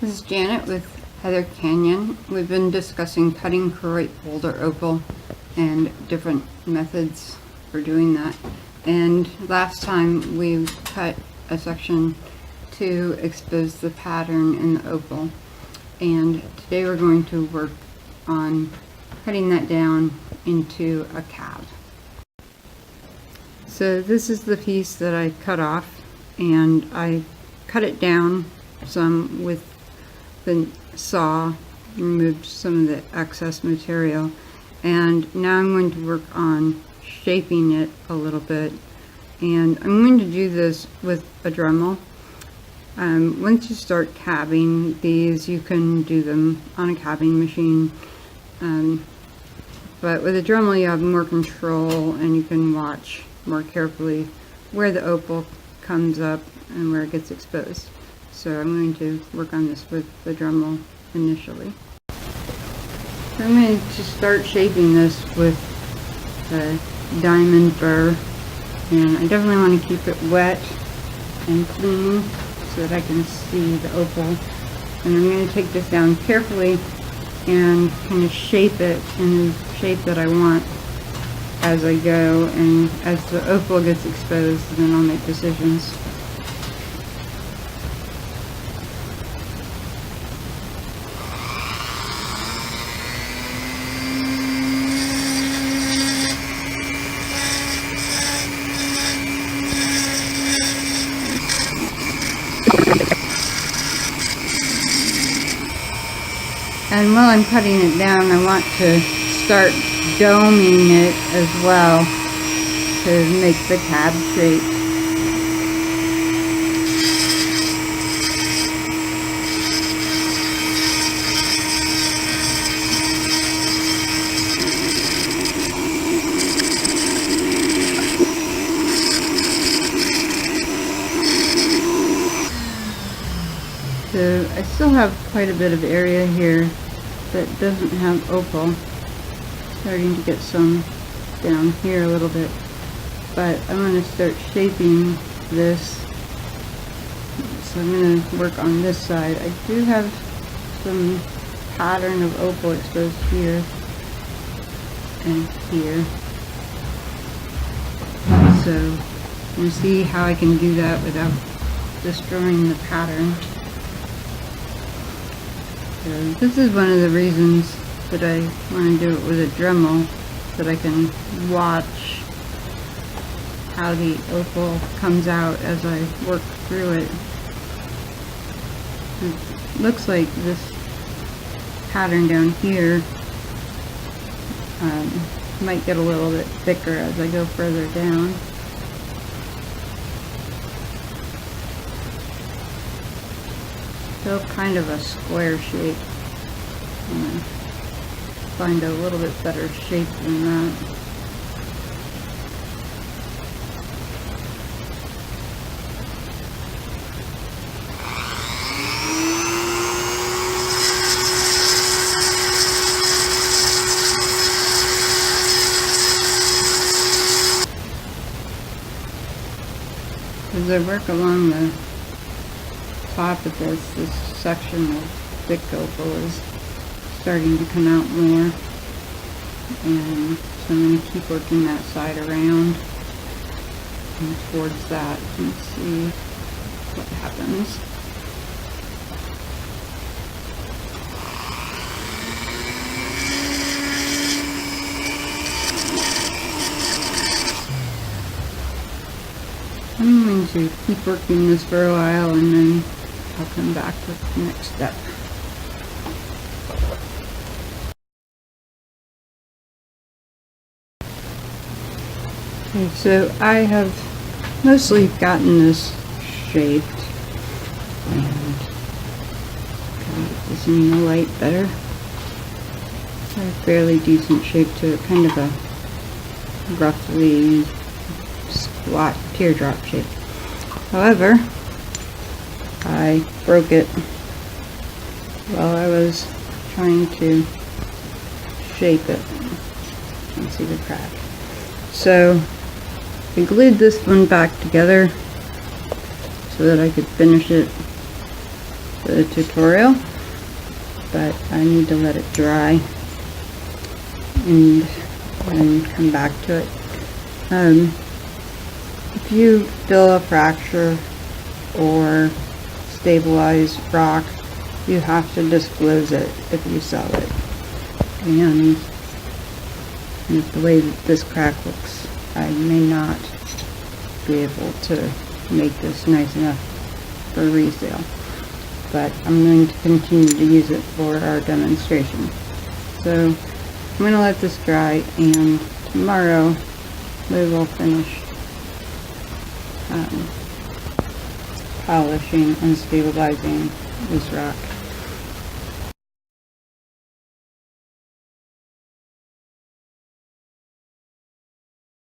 This is Janet with Heather Canyon. We've been discussing cutting Koroit Boulder Opal and different methods for doing that. And last time we cut a section to expose the pattern in the opal. And today we're going to work on cutting that down into a cab. So this is the piece that I cut off, and I cut it down some with the saw, removed some of the excess material, and now I'm going to work on shaping it a little bit. And I'm going to do this with a Dremel. Once you start cabbing these, you can do them on a cabbing machine, but with a Dremel you have more control and you can watch more carefully where the opal comes up and where it gets exposed. So I'm going to work on this with the Dremel initially. So I'm going to start shaping this with the diamond burr, and I definitely want to keep it wet and clean so that I can see the opal. And I'm going to take this down carefully and kind of shape it in the shape that I want as I go, and as the opal gets exposed, then I'll make decisions. And while I'm cutting it down, I want to start doming it as well to make the cab shape. So I still have quite a bit of area here that doesn't have opal. Starting to get some down here a little bit, but I'm going to start shaping this. So I'm going to work on this side. I do have some pattern of opal exposed here and here, so I'm going to see how I can do that without destroying the pattern. So this is one of the reasons that I want to do it with a Dremel, so that I can watch how the opal comes out as I work through it. It looks like this pattern down here might get a little bit thicker as I go further down. Still kind of a square shape. Find a little bit better shape than that. As I work along the top of this section of thick opal is starting to come out more, and so I'm going to keep working that side around and towards that and see what happens. I'm going to keep working this for a while, and then I'll come back with the next step. Okay, so I have mostly gotten this shaped, and get this in the light better. Got a fairly decent shape to it, kind of a roughly squat teardrop shape. However, I broke it while I was trying to shape it. You can see the crack. So I glued this one back together so that I could finish it for the tutorial, but I need to let it dry and then come back to it. If you fill a fracture or stabilize rock, you have to disclose it if you sell it. And with the way that this crack looks, I may not be able to make this nice enough for resale, but I'm going to continue to use it for our demonstration. So I'm going to let this dry, and tomorrow we will finish polishing and stabilizing this rock.